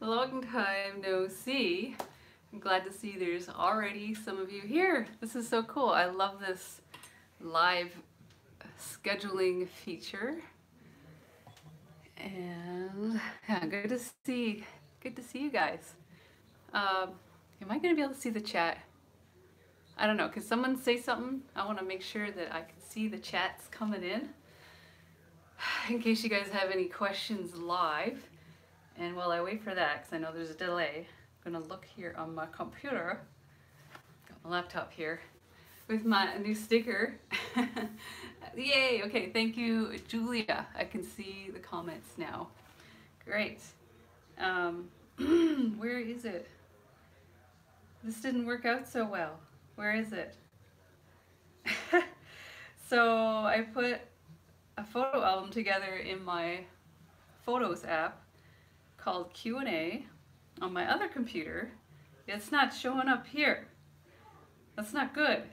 long time no see. I'm glad to see there's already some of you here. This is so cool. I love this live scheduling feature. And yeah, good to see you guys. Am I gonna be able to see the chat? I don't know. Can someone say something? I want to make sure that I can see the chats coming in case you guys have any questions live. And while I wait for that, because I know there's a delay, I'm gonna look here on my computer. Got my laptop here with my new sticker. Yay! Okay, thank you, Julia. I can see the comments now. Great. Where is it? This didn't work out so well. Where is it? So I put a photo album together in my Photos app called Q&A on my other computer. It's not showing up here. That's not good.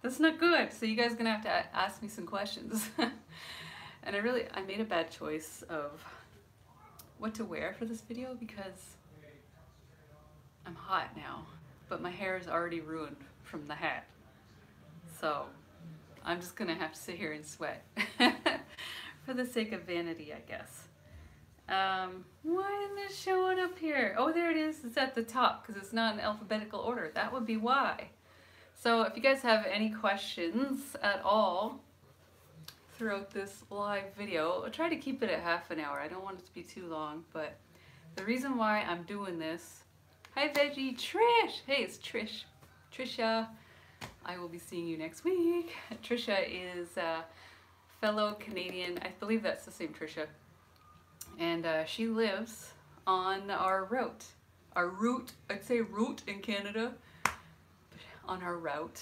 That's not good. So you guys are gonna have to ask me some questions. And I made a bad choice of what to wear for this video because I'm hot now, but my hair is already ruined from the hat. So I'm just gonna have to sit here and sweat for the sake of vanity, I guess. Why isn't it showing up here? Oh, there it is. It's at the top because it's not in alphabetical order. That would be why. So if you guys have any questions at all throughout this live video, I'll try to keep it at half an hour. I don't want it to be too long, but the reason why I'm doing this. Hi Veggie, Trish! Hey, it's Trish. Trisha. I will be seeing you next week. Trisha is a fellow Canadian. I believe that's the same Trisha. And she lives on our route. Our route, I'd say route in Canada. On our route.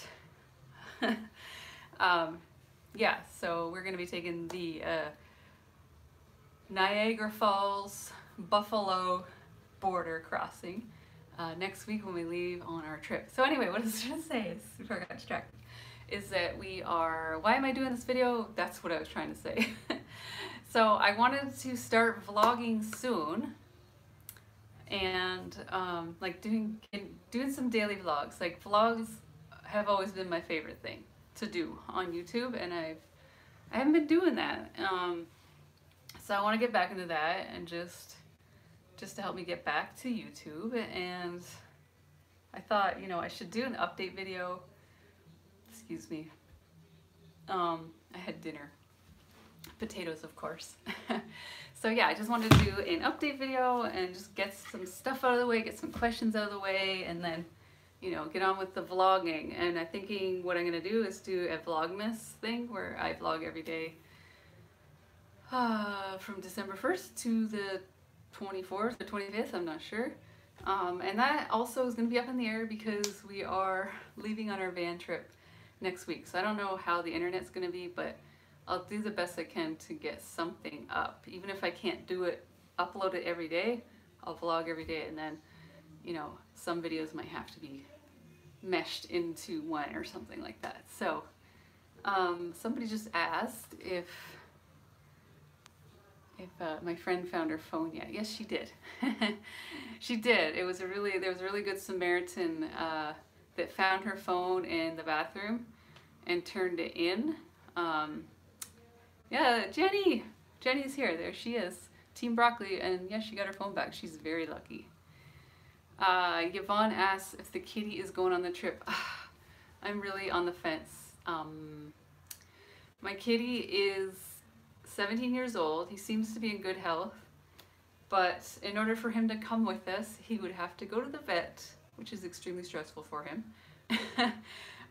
Yeah, so we're gonna be taking the Niagara Falls Buffalo border crossing next week when we leave on our trip. So anyway, what I was trying to say is, before I got distracted, is that why am I doing this video? That's what I was trying to say. So I wanted to start vlogging soon and like doing some daily vlogs. Like vlogs have always been my favorite thing to do on YouTube, and I haven't been doing that. So I want to get back into that and just to help me get back to YouTube. And I thought, I should do an update video. Excuse me. I had dinner. Potatoes, of course. So yeah, I just wanted to do an update video and just get some stuff out of the way, get some questions out of the way, and then, get on with the vlogging. And I'm thinking what I'm gonna do is do a Vlogmas thing where I vlog every day from December 1st to the 24th or 25th, I'm not sure. And that also is gonna be up in the air because we are leaving on our van trip next week. So I don't know how the internet's gonna be, but I'll do the best I can to get something up. Even if I can't upload it every day, I'll vlog every day, and then, some videos might have to be meshed into one or something like that. So, somebody just asked if my friend found her phone yet. Yes, she did. She did. There was a really good Samaritan that found her phone in the bathroom and turned it in. Yeah, Jenny's here. There she is. Team Broccoli, and yeah, she got her phone back. She's very lucky. Yvonne asks if the kitty is going on the trip. I'm really on the fence. My kitty is 17 years old. He seems to be in good health, but in order for him to come with us, he would have to go to the vet, which is extremely stressful for him.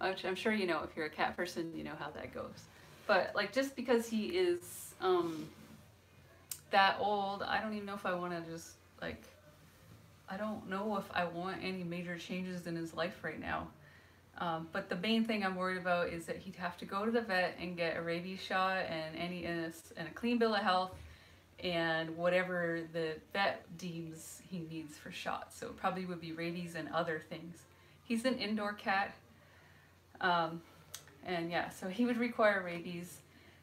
Which I'm sure you know, if you're a cat person, you know how that goes. But like, just because he is that old, I don't even know if I want to just like, I don't know if I want any major changes in his life right now. But the main thing I'm worried about is that he'd have to go to the vet and get a rabies shot and a clean bill of health and whatever the vet deems he needs for shots. So it probably would be rabies and other things. He's an indoor cat. And yeah, so he would require rabies,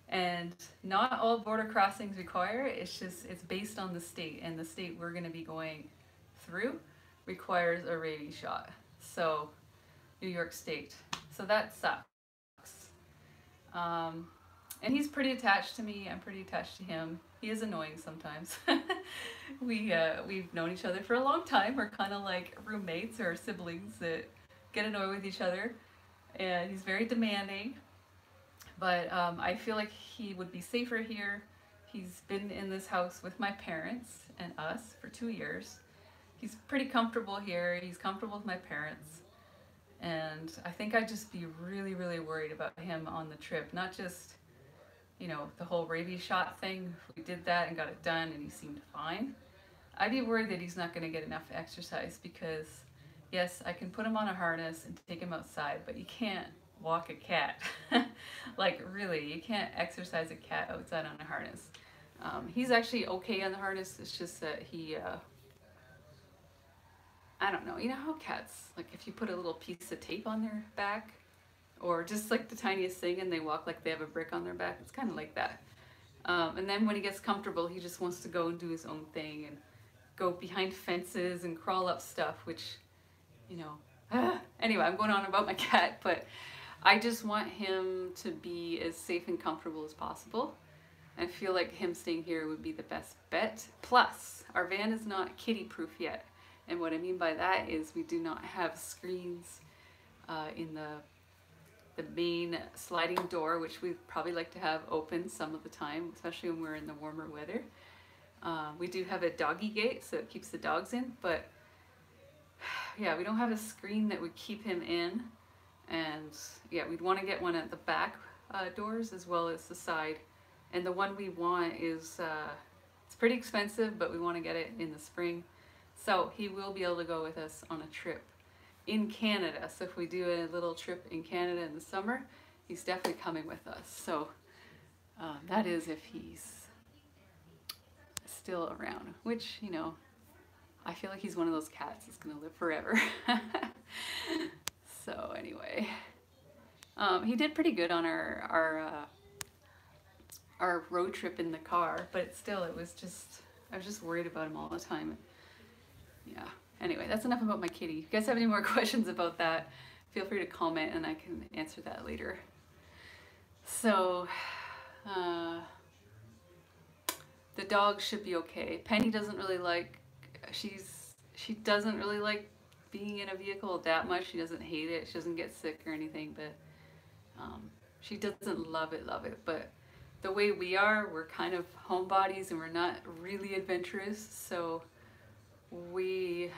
and not all border crossings require it. It's based on the state, and the state we're going to be going through requires a rabies shot. So, New York State. So that sucks. And he's pretty attached to me. I'm pretty attached to him. He is annoying sometimes. We've known each other for a long time. We're kind of like roommates or siblings that get annoyed with each other. And he's very demanding. But I feel like he would be safer here. He's been in this house with my parents and us for 2 years. He's pretty comfortable here. He's comfortable with my parents. And I think I'd just be really, really worried about him on the trip. Not just, you know, the whole rabies shot thing. We did that and got it done and he seemed fine. I'd be worried that he's not going to get enough exercise because, yes, I can put him on a harness and take him outside, but you can't walk a cat. Like, really, you can't exercise a cat outside on a harness. He's actually okay on the harness. It's just that he... I don't know, you know how cats, like if you put a little piece of tape on their back or just like the tiniest thing and they walk like they have a brick on their back, it's kind of like that. And then when he gets comfortable, he just wants to go and do his own thing and go behind fences and crawl up stuff, which, you know, anyway, I'm going on about my cat, but I just want him to be as safe and comfortable as possible. I feel like him staying here would be the best bet. Plus, our van is not kitty proof yet. And what I mean by that is we do not have screens in the main sliding door, which we'd probably like to have open some of the time, especially when we're in the warmer weather. We do have a doggy gate, so it keeps the dogs in, but yeah, we don't have a screen that would keep him in. And yeah, we'd want to get one at the back doors as well as the side. And the one we want is, it's pretty expensive, but we want to get it in the spring. So he will be able to go with us on a trip in Canada. So if we do a little trip in Canada in the summer, he's definitely coming with us. So that is if he's still around, which, you know, I feel like he's one of those cats that's gonna live forever. So anyway, he did pretty good on our road trip in the car, but still, I was just worried about him all the time. Yeah, anyway, that's enough about my kitty. If you guys have any more questions about that, feel free to comment and I can answer that later. So, the dog should be okay. Penny doesn't really like, she doesn't really like being in a vehicle that much. She doesn't hate it. She doesn't get sick or anything, but she doesn't love it, but the way we are, we're kind of homebodies and we're not really adventurous, so we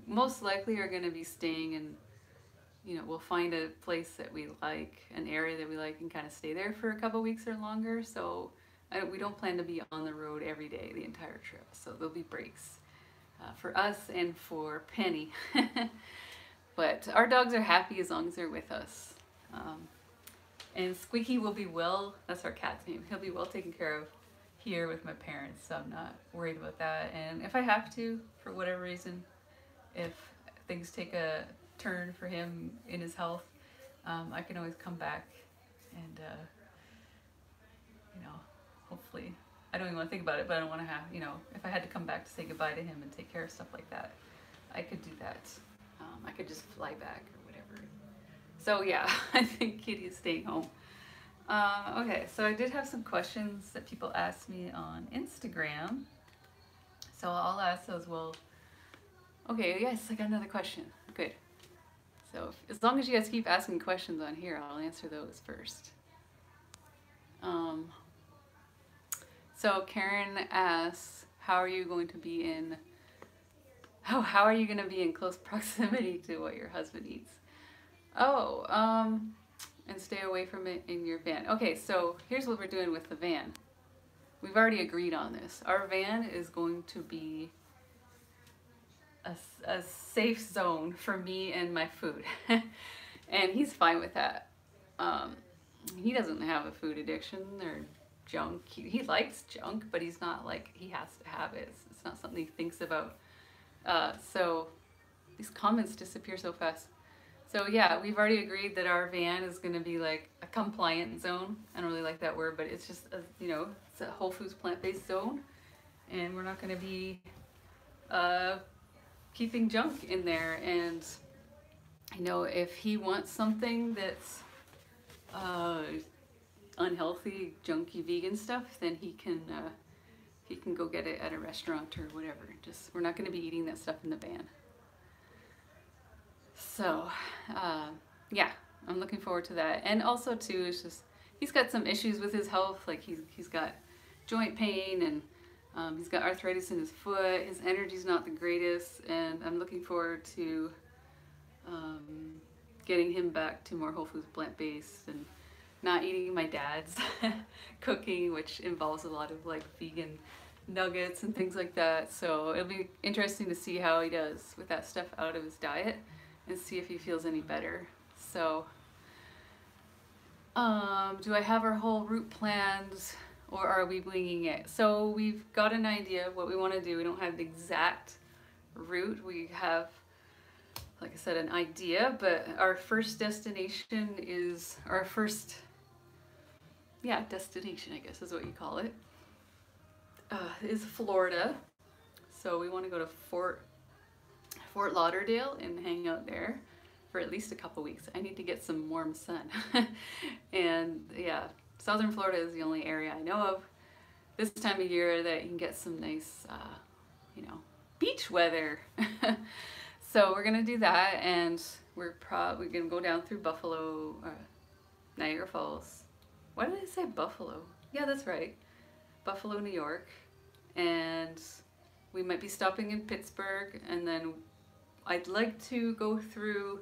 most likely are going to be staying in, you know, we'll find a place that we like, an area that we like, and kind of stay there for a couple weeks or longer. So we don't plan to be on the road every day the entire trip, so there'll be breaks for us and for Penny. But our dogs are happy as long as they're with us. And Squeaky will be well, that's our cat's name, he'll be well taken care of here with my parents, so I'm not worried about that. And if I have to, for whatever reason, if things take a turn for him in his health, I can always come back and, you know, hopefully, I don't even want to think about it, but I don't want to have, you know, if I had to come back to say goodbye to him and take care of stuff like that, I could do that. I could just fly back or whatever. So yeah, I think Kitty is staying home. Okay, so I did have some questions that people asked me on Instagram. So I'll ask those. Well, okay, yes, I got another question. Good. So as long as you guys keep asking questions on here, I'll answer those first. So Karen asks, how are you going to be in close proximity to what your husband eats? Oh, and stay away from it in your van. Okay, so here's what we're doing with the van. We've already agreed on this. Our van is going to be a safe zone for me and my food. And he's fine with that. He doesn't have a food addiction or junk. He likes junk, but he's not like he has to have it. It's not something he thinks about. So these comments disappear so fast. So yeah, we've already agreed that our van is going to be like a compliant zone. I don't really like that word, but it's just, you know, it's a Whole Foods plant-based zone. And we're not going to be keeping junk in there, and you know, if he wants something that's unhealthy, junky vegan stuff, then he can go get it at a restaurant or whatever. Just, we're not going to be eating that stuff in the van. So yeah, I'm looking forward to that. And also too, it's just, he's got some issues with his health. Like he's got joint pain, and he's got arthritis in his foot. His energy's not the greatest, and I'm looking forward to getting him back to more whole foods, plant-based, and not eating my dad's cooking, which involves a lot of like vegan nuggets and things like that. So it'll be interesting to see how he does with that stuff out of his diet, and see if he feels any better. So do I have our whole route planned, or are we winging it? So we've got an idea of what we want to do. We don't have the exact route. We have, like I said, an idea, but our first destination is, our first, yeah, destination, I guess is what you call it, is Florida. So we want to go to Fort Lauderdale and hang out there for at least a couple weeks. I need to get some warm sun. And yeah, Southern Florida is the only area I know of this time of year that you can get some nice, you know, beach weather. So we're gonna do that, and we're probably gonna go down through Buffalo, Niagara Falls. Why did I say Buffalo? Yeah, that's right. Buffalo, New York. And we might be stopping in Pittsburgh, and then I'd like to go through,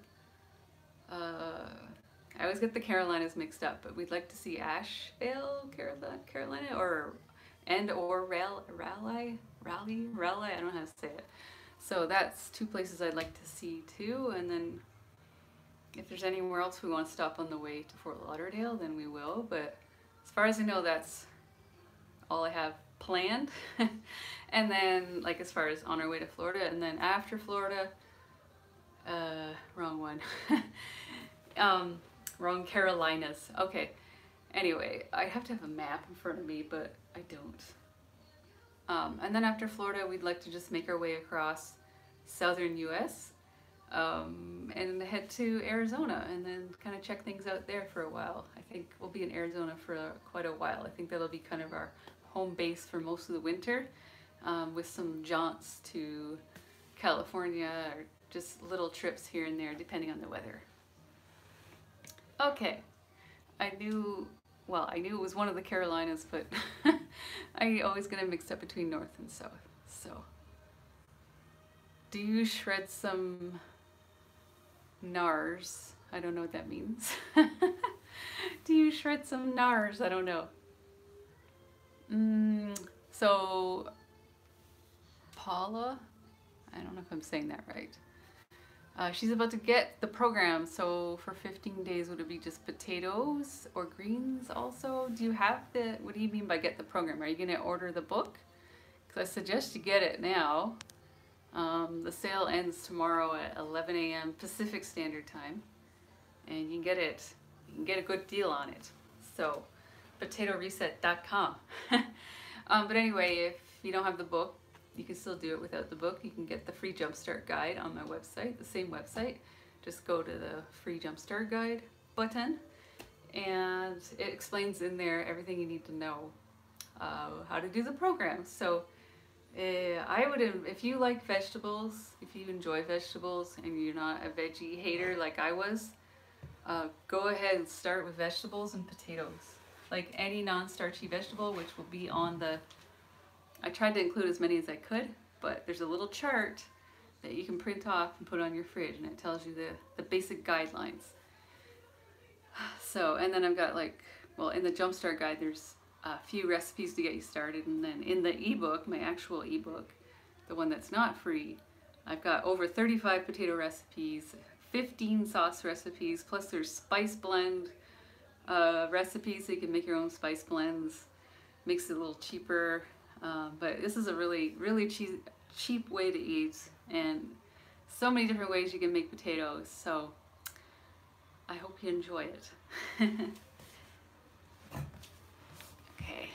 I always get the Carolinas mixed up, but we'd like to see Asheville, Carolina, or Raleigh, I don't know how to say it. So that's two places I'd like to see too, and then if there's anywhere else we want to stop on the way to Fort Lauderdale, then we will. But as far as I know, that's all I have planned. And then, like, as far as on our way to Florida, and then after Florida, wrong one. Wrong Carolinas. Okay. Anyway, I have to have a map in front of me, but I don't. And then after Florida, we'd like to just make our way across southern US, and head to Arizona, and then kind of check things out there for a while. I think we'll be in Arizona for quite a while. I think that'll be kind of our home base for most of the winter, with some jaunts to California, or just little trips here and there depending on the weather. Okay, I knew it was one of the Carolinas, but I always get it mixed up between north and south. So, do you shred some NARS? I don't know what that means. Do you shred some NARS? I don't know. So, Paula, I don't know if I'm saying that right. She's about to get the program, so for 15 days, would it be just potatoes or greens also? Do you have the, what do you mean by get the program? Are you going to order the book? Because I suggest you get it now. The sale ends tomorrow at 11 a.m. Pacific Standard Time, and you can get it, you can get a good deal on it. So, potatoreset.com. But anyway, if you don't have the book, you can still do it without the book. You can get the free Jumpstart Guide on my website, the same website. Just go to the free Jumpstart Guide button, and it explains in there everything you need to know how to do the program. So I would, if you like vegetables, if you enjoy vegetables and you're not a veggie hater like I was, go ahead and start with vegetables and potatoes. Like any non-starchy vegetable, which will be on the, I tried to include as many as I could, but there's a little chart that you can print off and put on your fridge, and it tells you the basic guidelines. So, and then I've got, like, well, in the Jumpstart Guide, there's a few recipes to get you started, and then in the ebook, my actual ebook, the one that's not free, I've got over 35 potato recipes, 15 sauce recipes, plus there's spice blend recipes, so you can make your own spice blends. Makes it a little cheaper. But this is a really cheap way to eat, and so many different ways you can make potatoes, so I hope you enjoy it. Okay.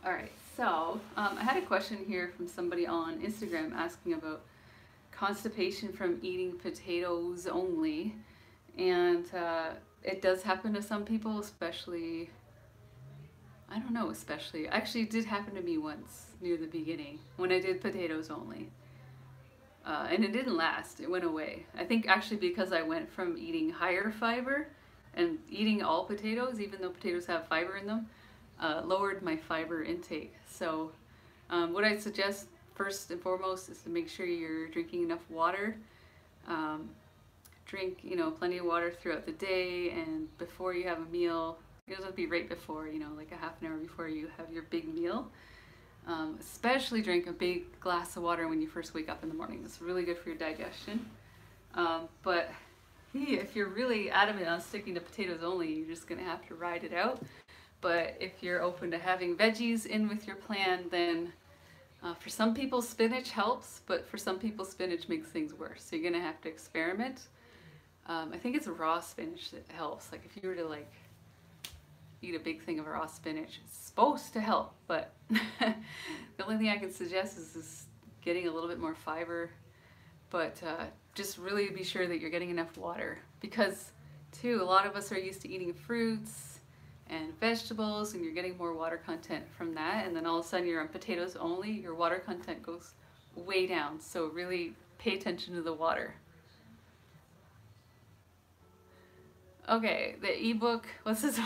Alright, I had a question here from somebody on Instagram asking about constipation from eating potatoes only. And it does happen to some people, especially, I don't know, especially. Actually, it did happen to me once near the beginning when I did potatoes only. And it didn't last, it went away. I think actually because I went from eating higher fiber and eating all potatoes, even though potatoes have fiber in them, lowered my fiber intake. So what I suggest first and foremost is to make sure you're drinking enough water. Drink, plenty of water throughout the day, and before you have a meal, it doesn't have to be right before, like a half an hour before you have your big meal. Especially drink a big glass of water when you first wake up in the morning. It's really good for your digestion. But if you're really adamant on sticking to potatoes only, you're just gonna have to ride it out. But if you're open to having veggies in with your plan, then for some people spinach helps, but for some people spinach makes things worse. So you're gonna have to experiment. I think it's raw spinach that helps. Like if you were to eat a big thing of raw spinach, it's supposed to help, but the only thing I can suggest is getting a little bit more fiber, but just really be sure that you're getting enough water, because too, a lot of us are used to eating fruits and vegetables, and you're getting more water content from that, and then all of a sudden you're on potatoes only, your water content goes way down. So really pay attention to the water. Okay, the ebook, what's this?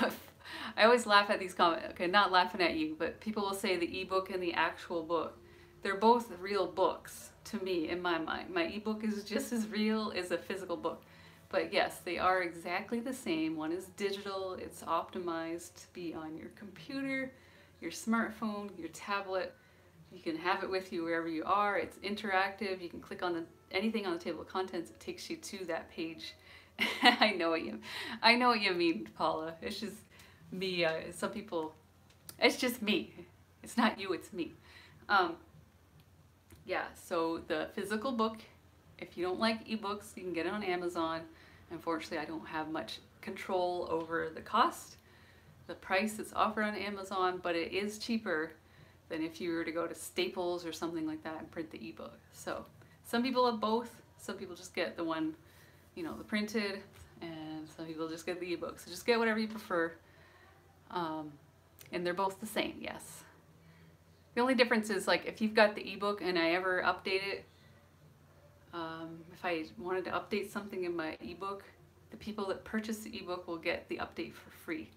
I always laugh at these comments. Okay, not laughing at you, but people will say the ebook and the actual book. They're both real books to me, in my mind. My ebook is just as real as a physical book. But yes, they are exactly the same. One is digital, it's optimized to be on your computer, your smartphone, your tablet. You can have it with you wherever you are. It's interactive. You can click on anything on the table of contents. It takes you to that page. I know what you mean, Paula. It's just me. Some people, it's just me. It's not you, it's me. Yeah, so the physical book, if you don't like ebooks, you can get it on Amazon. Unfortunately, I don't have much control over the cost, the price that's offered on Amazon, but it is cheaper than if you were to go to Staples or something like that and print the ebook. So some people have both. Some people just get the one, the printed, and some people just get the ebook. So just get whatever you prefer. And they're both the same, yes. The only difference is if you've got the ebook and I ever update it, if I wanted to update something in my ebook, the people that purchase the ebook will get the update for free.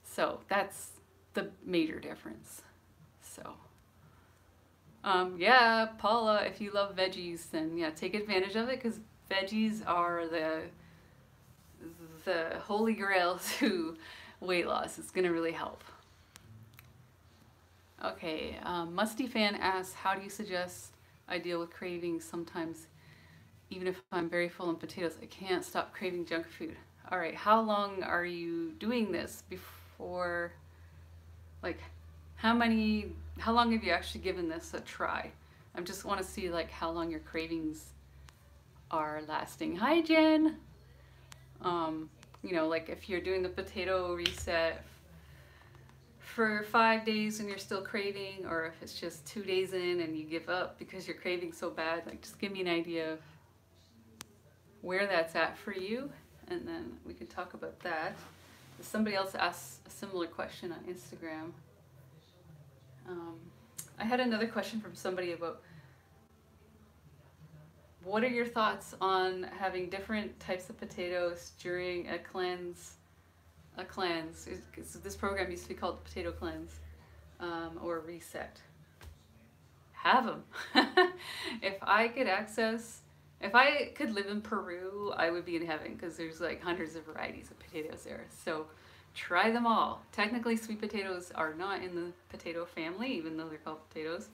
So that's the major difference. So, yeah, Paula, if you love veggies, then yeah, take advantage of it, because veggies are the holy grail to weight loss. It's gonna really help. Okay, Musty Fan asks, how do you suggest I deal with cravings? Sometimes, even if I'm very full on potatoes, I can't stop craving junk food. All right, how long are you doing this before, how long have you actually given this a try? I just want to see how long your cravings are lasting. Hi, Jen. If you're doing the potato reset for 5 days and you're still craving, or if it's just 2 days in and you give up because you're craving so bad, just give me an idea of where that's at for you, and then we can talk about that. Somebody else asked a similar question on Instagram. I had another question from somebody about, what are your thoughts on having different types of potatoes during a cleanse? This program used to be called the Potato Cleanse, or Reset. Have them. If I could live in Peru, I would be in heaven, because there's hundreds of varieties of potatoes there. So try them all. Technically, sweet potatoes are not in the potato family, even though they're called potatoes.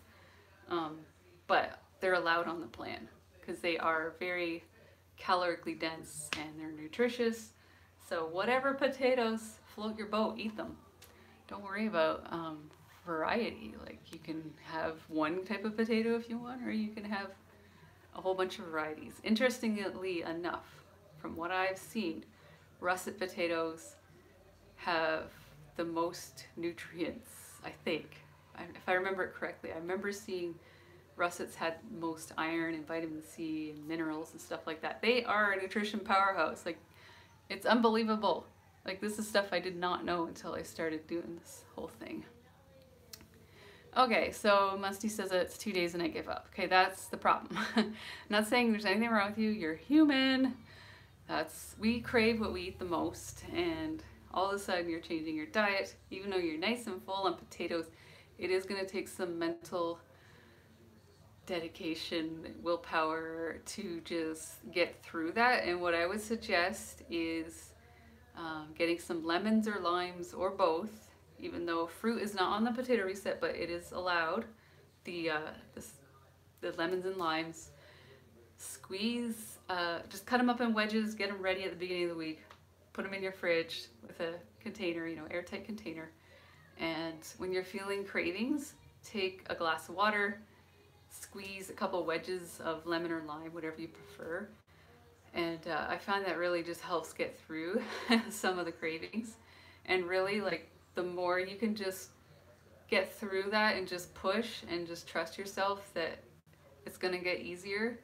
But they're allowed on the plan, because they are very calorically dense and they're nutritious. So whatever potatoes float your boat, eat them. Don't worry about variety. You can have one type of potato if you want, or you can have a whole bunch of varieties. Interestingly enough, from what I've seen, russet potatoes have the most nutrients, I think. if I remember it correctly, I remember seeing russets had most iron and vitamin C and minerals and stuff like that. They are a nutrition powerhouse. Like, it's unbelievable. Like, this is stuff I did not know until I started doing this whole thing. Okay, so Musty says that it's 2 days and I give up. Okay, that's the problem. I'm not saying there's anything wrong with you. You're human. We crave what we eat the most, and all of a sudden you're changing your diet. Even though you're nice and full on potatoes, it is going to take some mental dedication, willpower to just get through that. And what I would suggest is getting some lemons or limes or both, even though fruit is not on the potato reset, but it is allowed. The lemons and limes, squeeze, just cut them up in wedges, get them ready at the beginning of the week, put them in your fridge with a container, airtight container. And when you're feeling cravings, take a glass of water, squeeze a couple wedges of lemon or lime, whatever you prefer. And I find that really just helps get through some of the cravings. And really, like, the more you can just get through that and just push and just trust yourself that it's gonna get easier.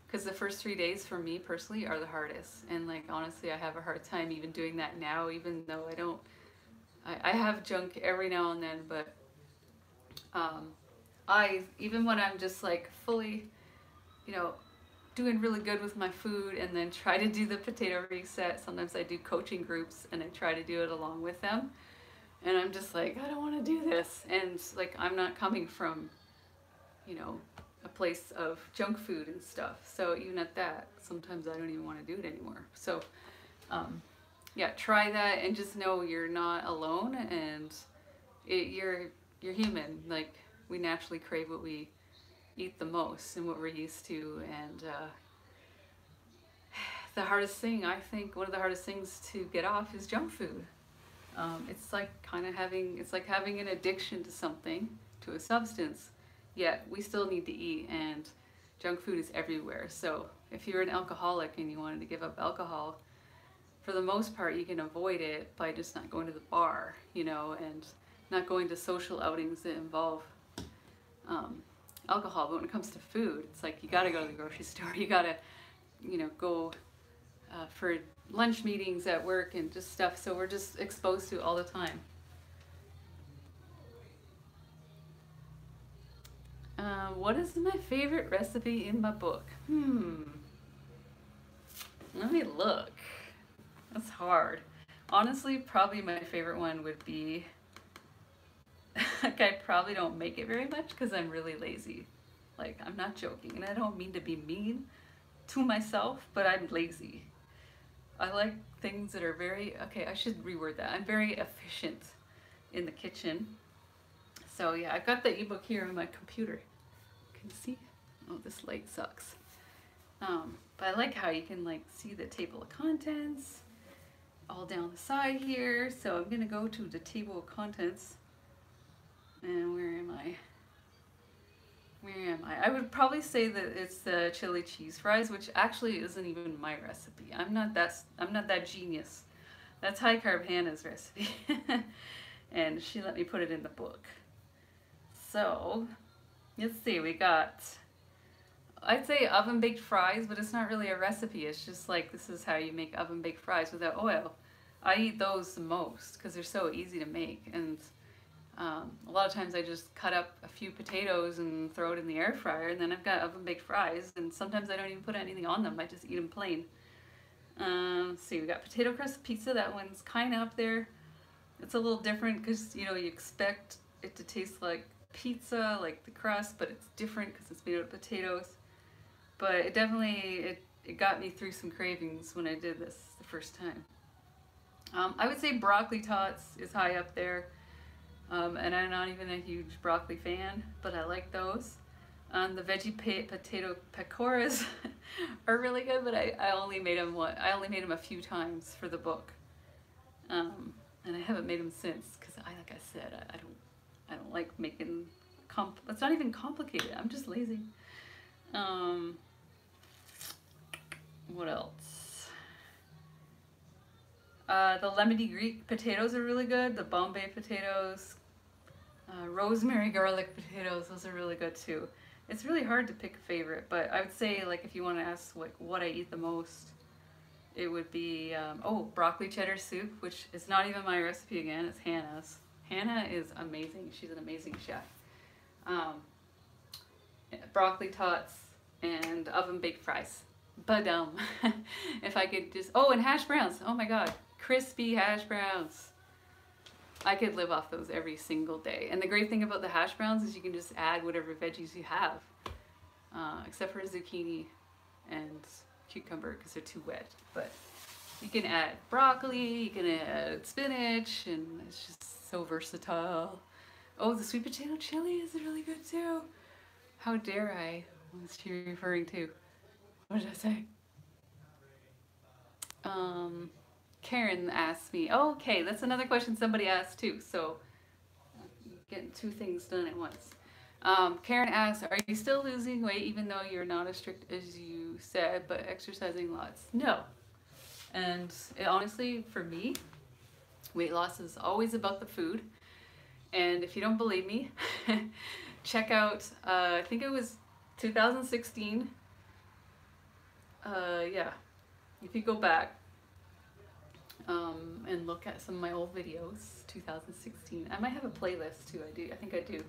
Because the first 3 days for me personally are the hardest. And like, honestly, I have a hard time even doing that now, even though I have junk every now and then, but even when I'm just like fully, doing really good with my food and then try to do the potato reset, sometimes I do coaching groups and I try to do it along with them. And I'm just like, I don't want to do this. And like, I'm not coming from, a place of junk food and stuff. So even at that, sometimes I don't even want to do it anymore. So yeah, try that and just know you're not alone, and you're human. Like, we naturally crave what we eat the most and what we're used to. And the hardest thing, I think, one of the hardest things to get off is junk food. It's like having an addiction to something, to a substance, yet we still need to eat, and junk food is everywhere. So if you're an alcoholic and you wanted to give up alcohol, for the most part, you can avoid it by just not going to the bar, and not going to social outings that involve alcohol. But when it comes to food, it's like you gotta go to the grocery store, you gotta, go for lunch meetings at work and just stuff. So we're just exposed to it all the time. What is my favorite recipe in my book? Let me look. That's hard. Honestly, probably my favorite one would be, like, I probably don't make it very much because I'm really lazy. Like, I'm not joking, and I don't mean to be mean to myself, but I'm lazy. I like things that are I should reword that. I'm very efficient in the kitchen. So yeah, I've got the ebook here on my computer. Can you see? Oh, this light sucks. But I like how you can like see the table of contents all down the side here. So I'm gonna go to the table of contents. And where am I? I would probably say that it's the chili cheese fries, which actually isn't even my recipe. I'm not that genius. That's High Carb Hannah's recipe. And she let me put it in the book. So, let's see, we got, I'd say oven baked fries, but it's not really a recipe. It's just like, this is how you make oven baked fries without oil. I eat those the most because they're so easy to make. And a lot of times I just cut up a few potatoes and throw it in the air fryer, and then I've got oven baked fries, and sometimes I don't even put anything on them. I just eat them plain. Let's see, we got potato crust pizza. That one's kind of up there. It's a little different because, you expect it to taste like pizza, like the crust, but it's different because it's made out of potatoes. But it definitely, it got me through some cravings when I did this the first time. I would say broccoli tots is high up there. And I'm not even a huge broccoli fan, but I like those. The veggie potato pakoras are really good, but I only made them a few times for the book, and I haven't made them since because like I said, I don't like making it's not even complicated. I'm just lazy. What else? The lemony Greek potatoes are really good. The Bombay potatoes, Rosemary garlic potatoes, those are really good too. It's really hard to pick a favorite, but I would say, like, if you want to ask like what I eat the most, it would be oh, broccoli cheddar soup, which is not even my recipe again, it's Hannah's. Hannah is amazing. She's an amazing chef. Um, Broccoli tots and oven baked fries. But if I could just, oh, and hash browns. Oh my God, crispy hash browns. I could live off those every single day. And the great thing about the hash browns is you can just add whatever veggies you have, except for zucchini and cucumber because they're too wet. But you can add broccoli, you can add spinach, and it's just so versatile. Oh, the sweet potato chili is really good too. How dare I? What's she referring to? What did I say? Karen asked me. Oh, okay, that's another question somebody asked too. So getting two things done at once. Karen asks, are you still losing weight even though you're not as strict as you said, but exercising lots? No. And honestly, for me, weight loss is always about the food. And if you don't believe me, check out, I think it was 2016. Yeah, if you go back and look at some of my old videos, 2016. I might have a playlist too, I think I do.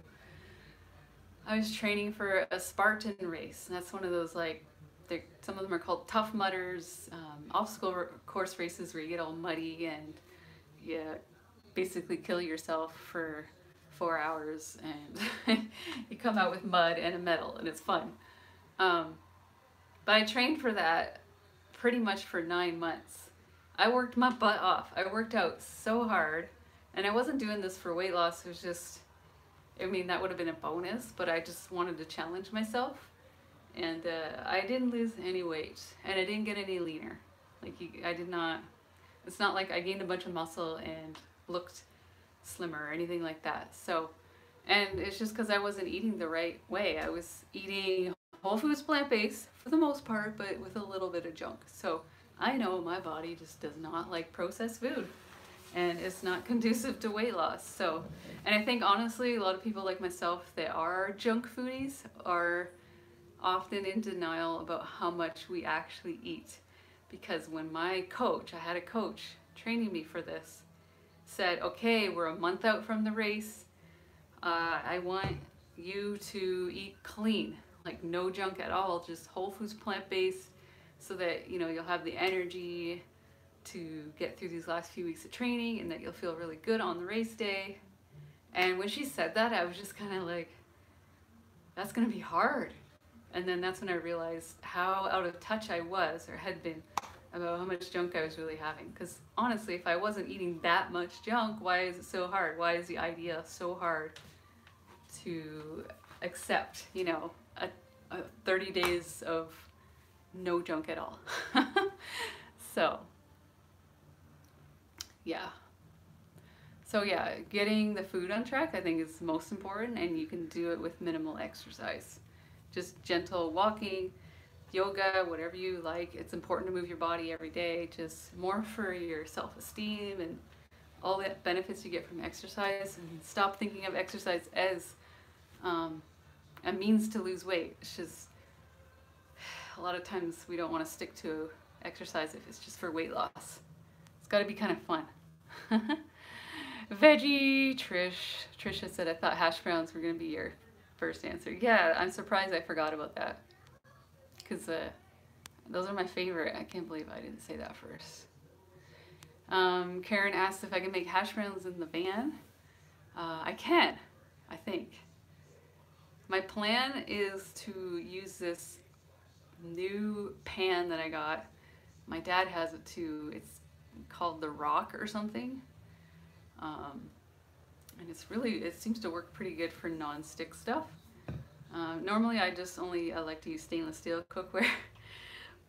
I was training for a Spartan race, and that's one of those, like, some of them are called Tough Mudders, obstacle course races where you get all muddy and you basically kill yourself for 4 hours and you come out with mud and a medal, and it's fun. But I trained for that pretty much for 9 months. I worked my butt off. I worked out so hard, and I wasn't doing this for weight loss. It was just, I mean, that would have been a bonus, but I just wanted to challenge myself. And I didn't lose any weight, and I didn't get any leaner. Like, I did not, it's not like I gained a bunch of muscle and looked slimmer or anything like that. So, and it's just because I wasn't eating the right way. I was eating whole foods, plant-based for the most part, but with a little bit of junk. So I know my body just does not like processed food, and it's not conducive to weight loss. So, and I think honestly, a lot of people like myself that are junk foodies are often in denial about how much we actually eat. Because when my coach, I had a coach training me for this, said, okay, we're a month out from the race. I want you to eat clean, like no junk at all, just whole foods, plant-based, so that, you know, you'll have the energy to get through these last few weeks of training and that you'll feel really good on the race day. And when she said that, I was just kind of like, that's gonna be hard. And then that's when I realized how out of touch I was, or had been, about how much junk I was really having. Because honestly, if I wasn't eating that much junk, why is it so hard? Why is the idea so hard to accept, you know, a 30 days of no junk at all? So, yeah. So yeah, getting the food on track I think is most important, and you can do it with minimal exercise. Just gentle walking, yoga, whatever you like. It's important to move your body every day, just more for your self-esteem and all the benefits you get from exercise, and stop thinking of exercise as a means to lose weight. It's just, a lot of times we don't want to stick to exercise if it's just for weight loss. It's got to be kind of fun. Veggie Trisha said, I thought hash browns were going to be your first answer. Yeah, I'm surprised I forgot about that, because those are my favorite. I can't believe I didn't say that first. Karen asked if I can make hash browns in the van. I can, I think. My plan is to use this new pan that I got. My dad has it too. It's called the Rock or something. And it's really, it seems to work pretty good for non-stick stuff. Normally I like to use stainless steel cookware,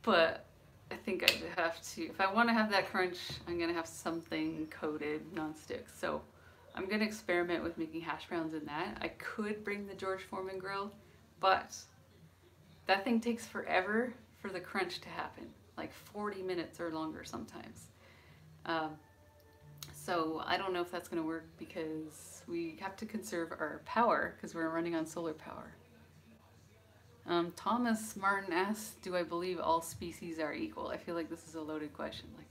but I think I have to, if I want to have that crunch, I'm going to have something coated non-stick. So I'm going to experiment with making hash browns in that. I could bring the George Foreman grill, but that thing takes forever for the crunch to happen, like 40 minutes or longer sometimes. So I don't know if that's going to work because we have to conserve our power because we're running on solar power. Thomas Martin asks, do I believe all species are equal? I feel like this is a loaded question. Like,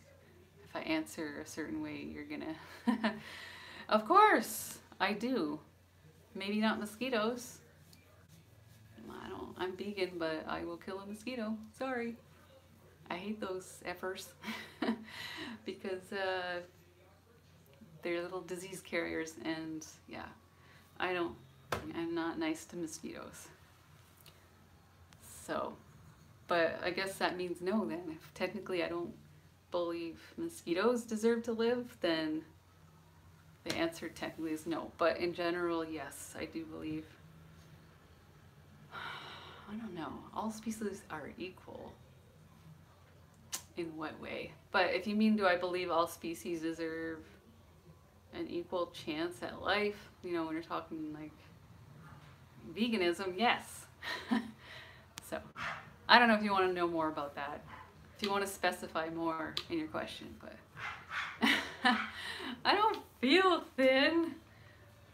if I answer a certain way, you're gonna... Of course, I do. Maybe not mosquitoes. I'm vegan, but I will kill a mosquito. Sorry. I hate those effers because they're little disease carriers, and yeah, I'm not nice to mosquitoes. So, but I guess that means no then. If technically I don't believe mosquitoes deserve to live, then the answer technically is no. But in general, yes, I do believe. I don't know. All species are equal. In what way? But if you mean, do I believe all species deserve an equal chance at life? You know, when you're talking like veganism, yes. So, I don't know if you want to know more about that. If you want to specify more in your question, but I don't feel thin,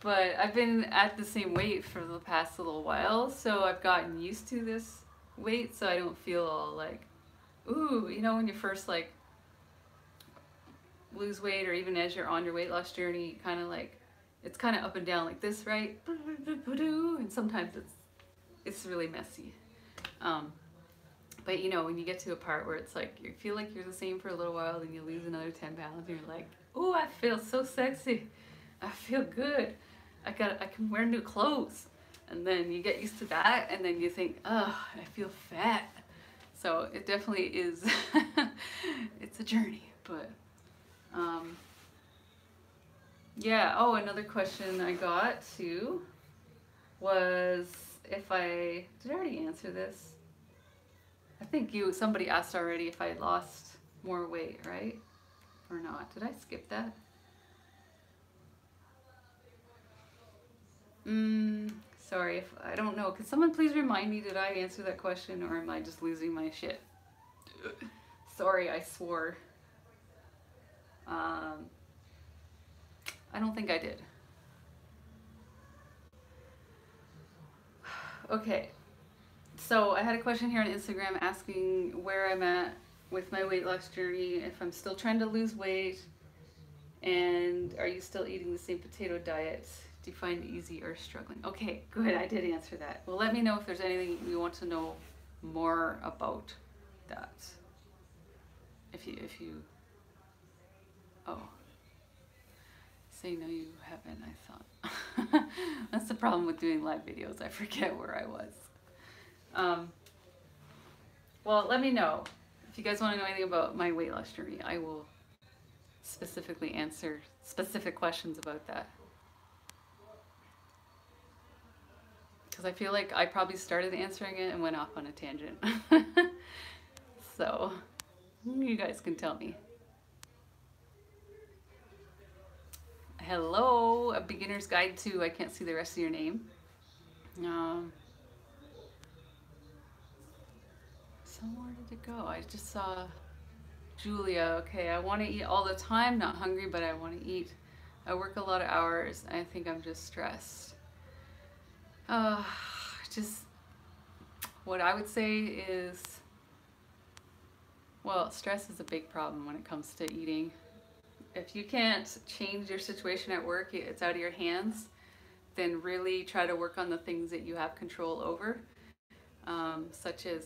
but I've been at the same weight for the past little while, so I've gotten used to this weight, so I don't feel all like, ooh, you know, when you first like lose weight, or even as you're on your weight loss journey, kind of like, it's kind of up and down like this, right? And sometimes it's really messy. But you know, when you get to a part where it's like, you feel like you're the same for a little while, then you lose another 10 pounds, and you're like, oh, I feel so sexy. I feel good. I can wear new clothes. And then you get used to that, and then you think, oh, I feel fat. So it definitely is, it's a journey, but, yeah. Oh, another question I got too was did I already answer this? I think somebody asked already if I had lost more weight, right? Or not. Did I skip that? Sorry, I don't know. Could someone please remind me, did I answer that question, or am I just losing my shit? Sorry, I swore. I don't think I did. Okay. So I had a question here on Instagram asking where I'm at with my weight loss journey, if I'm still trying to lose weight, and are you still eating the same potato diet? Do you find it easy or struggling? Okay, good, I did answer that. Well, let me know if there's anything you want to know more about that. If you, oh, say no you haven't, I thought. That's the problem with doing live videos, I forget where I was. Well, let me know. If you guys want to know anything about my weight loss journey, I will specifically answer specific questions about that. Because I feel like I probably started answering it and went off on a tangent. So, you guys can tell me. Hello, a beginner's guide to, I can't see the rest of your name. Where did it go? I just saw Julia. Okay, I want to eat all the time, not hungry, but I want to eat. I work a lot of hours. I think I'm just stressed. Just what I would say is, well, stress is a big problem when it comes to eating. If you can't change your situation at work, it's out of your hands, then really try to work on the things that you have control over, such as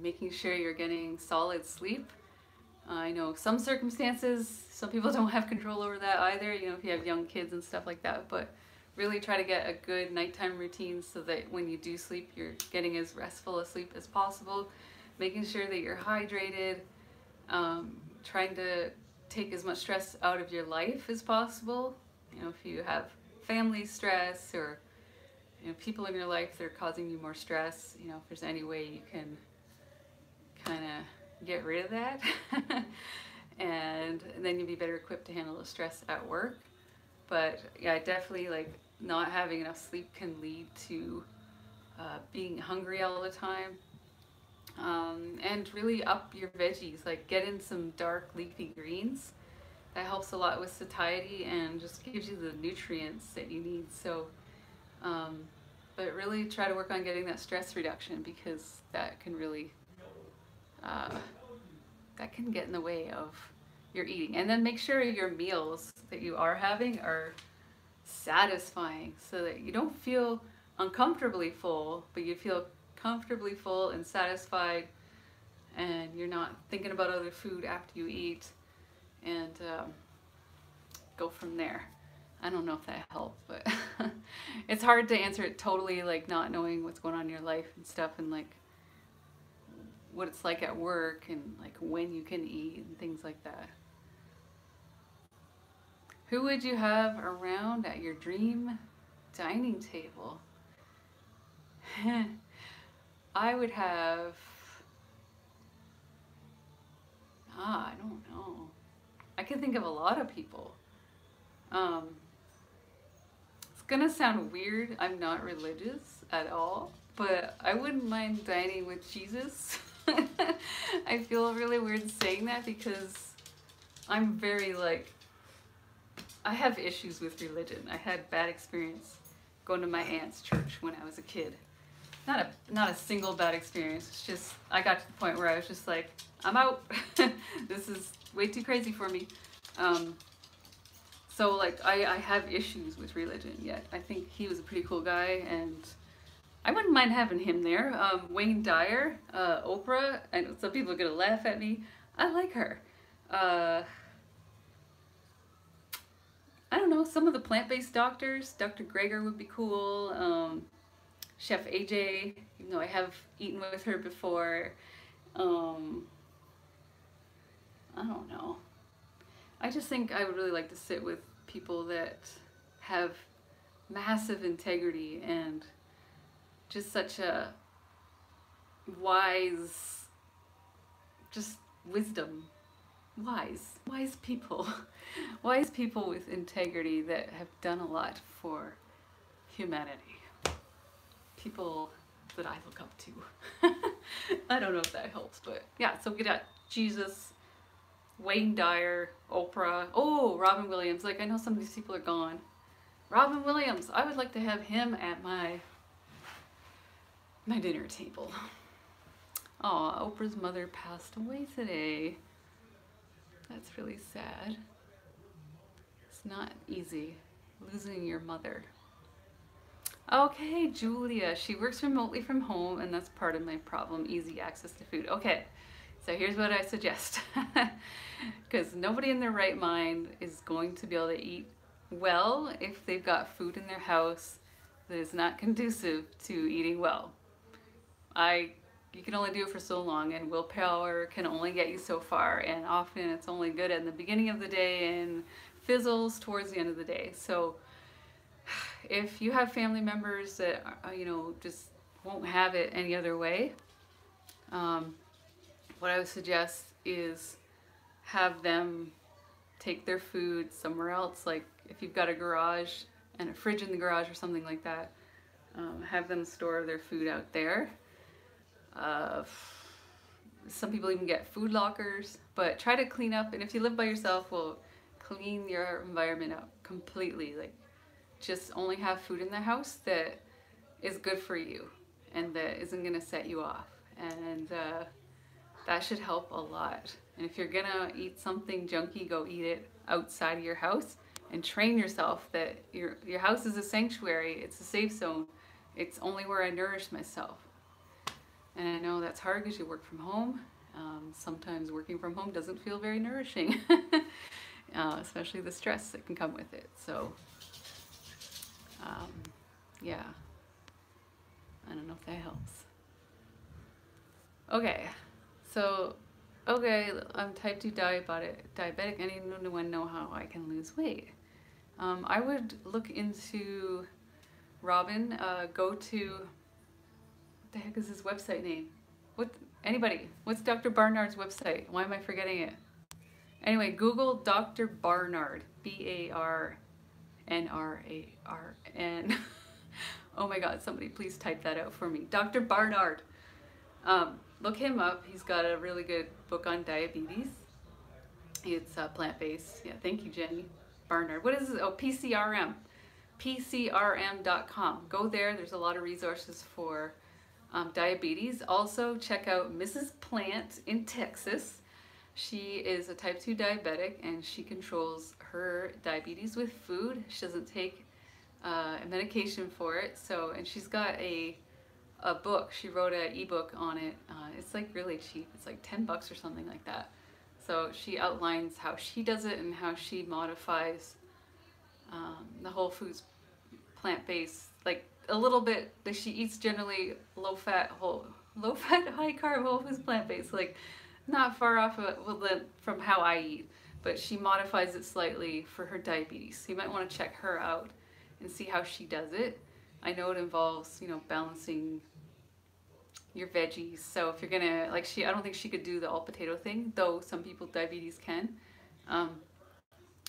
making sure you're getting solid sleep. I know some circumstances, some people don't have control over that either, you know, if you have young kids and stuff like that, but really try to get a good nighttime routine so that when you do sleep, you're getting as restful a sleep as possible, making sure that you're hydrated, trying to take as much stress out of your life as possible. You know, if you have family stress, or you know, people in your life that are causing you more stress, you know, if there's any way you can kind of get rid of that and then you'll be better equipped to handle the stress at work. But yeah, definitely, like, not having enough sleep can lead to being hungry all the time, and really up your veggies, like get in some dark leafy greens, that helps a lot with satiety and just gives you the nutrients that you need. So, but really try to work on getting that stress reduction, because that can really, uh, that can get in the way of your eating. And then make sure your meals that you are having are satisfying, so that you don't feel uncomfortably full, but you feel comfortably full and satisfied, and you're not thinking about other food after you eat, and go from there. I don't know if that helped, but it's hard to answer it totally, like not knowing what's going on in your life and stuff, and like what it's like at work, and like when you can eat and things like that. Who would you have around at your dream dining table? I would have, I don't know. I can think of a lot of people. It's gonna sound weird. I'm not religious at all, but I wouldn't mind dining with Jesus. I feel really weird saying that, because I'm very like, I have issues with religion. I had bad experience going to my aunt's church when I was a kid. Not a single bad experience. It's just I got to the point where I was just like, I'm out. This is way too crazy for me. So like I have issues with religion yet. I think he was a pretty cool guy, and I wouldn't mind having him there. Wayne Dyer, Oprah, and some people are gonna laugh at me. I like her. I don't know, some of the plant-based doctors. Dr. Greger would be cool. Chef AJ, even though I have eaten with her before. I don't know. I just think I would really like to sit with people that have massive integrity and just such a wise, just wisdom. Wise people. Wise people with integrity that have done a lot for humanity. People that I look up to. I don't know if that helps, but yeah, so we got Jesus, Wayne Dyer, Oprah, oh, Robin Williams. Like, I know some of these people are gone. Robin Williams, I would like to have him at my dinner table. Aw, Oprah's mother passed away today. That's really sad. It's not easy losing your mother. Okay, Julia, she works remotely from home, and that's part of my problem, easy access to food. Okay, so here's what I suggest. Because nobody in their right mind is going to be able to eat well if they've got food in their house that is not conducive to eating well. You can only do it for so long, and willpower can only get you so far, and often it's only good in the beginning of the day and fizzles towards the end of the day. So if you have family members that just won't have it any other way, what I would suggest is have them take their food somewhere else. Like if you've got a garage and a fridge in the garage or something like that, have them store their food out there. Some people even get food lockers, but try to clean up. And if you live by yourself, well, clean your environment up completely. Like, just only have food in the house that is good for you and that isn't gonna set you off. And that should help a lot. And if you're gonna eat something junky, go eat it outside of your house, and train yourself that your house is a sanctuary. It's a safe zone. It's only where I nourish myself. And I know that's hard because you work from home. Sometimes working from home doesn't feel very nourishing, especially the stress that can come with it. So, yeah, I don't know if that helps. Okay, so, I'm type 2 diabetic. I need to know how I can lose weight. I would look into Robin, go to, what the heck is his website name? What's Dr. Barnard's website? Why am I forgetting it? Anyway, Google Dr. Barnard, B-A-R-N-R-A-R-N. Oh my God, somebody please type that out for me. Dr. Barnard. Look him up. He's got a really good book on diabetes. It's plant-based. Yeah, thank you, Jenny Barnard. What is it? Oh, PCRM. PCRM.com. Go there. There's a lot of resources for diabetes. Also, check out Mrs. Plant in Texas. She is a type 2 diabetic and she controls her diabetes with food. She doesn't take a medication for it. So, and she's got a book. She wrote an ebook on it. It's like really cheap. It's like $10 or something like that. So she outlines how she does it and how she modifies the whole foods plant-based, like a little bit that she eats generally low fat, high carb, whole foods plant-based, like not far off from how I eat, but she modifies it slightly for her diabetes. So you might want to check her out and see how she does it. I know it involves, you know, balancing your veggies. So if you're gonna, like I don't think she could do the all potato thing, though some people with diabetes can.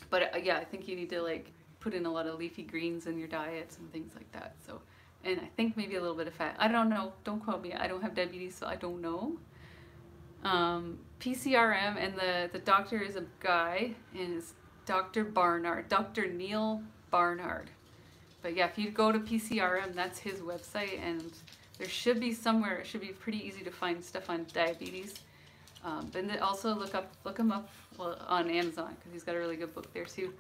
But yeah, I think you need to like put in a lot of leafy greens in your diets and things like that. So, and I think maybe a little bit of fat. I don't know. Don't quote me. I don't have diabetes, so I don't know. PCRM, and the doctor is a guy, and it's Dr. Barnard, Dr. Neil Barnard. But yeah, if you go to PCRM, that's his website, and there should be somewhere, it should be pretty easy to find stuff on diabetes. But then also look him up on Amazon, because he's got a really good book there too.